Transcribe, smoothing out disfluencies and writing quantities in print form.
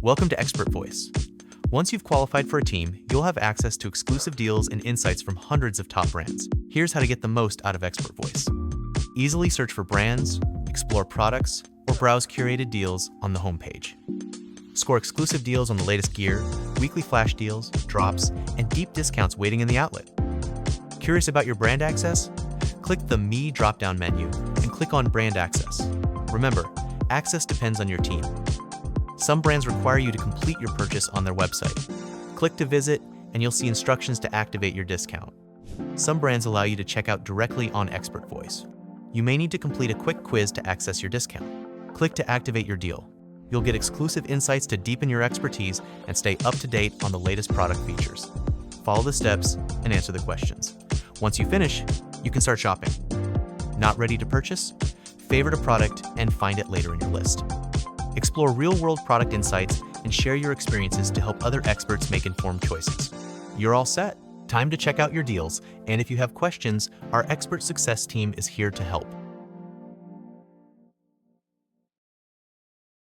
Welcome to ExpertVoice. Once you've qualified for a team, you'll have access to exclusive deals and insights from hundreds of top brands. Here's how to get the most out of ExpertVoice. Easily search for brands, explore products, or browse curated deals on the homepage. Score exclusive deals on the latest gear, weekly flash deals, drops, and deep discounts waiting in the outlet. Curious about your brand access? Click the Me drop-down menu and click on Brand Access. Remember, access depends on your team. Some brands require you to complete your purchase on their website. Click to visit, and you'll see instructions to activate your discount. Some brands allow you to check out directly on ExpertVoice. You may need to complete a quick quiz to access your discount. Click to activate your deal. You'll get exclusive insights to deepen your expertise and stay up to date on the latest product features. Follow the steps and answer the questions. Once you finish, you can start shopping. Not ready to purchase? Favorite a product and find it later in your list. Explore real-world product insights and share your experiences to help other experts make informed choices. You're all set. Time to check out your deals, and if you have questions, our expert success team is here to help.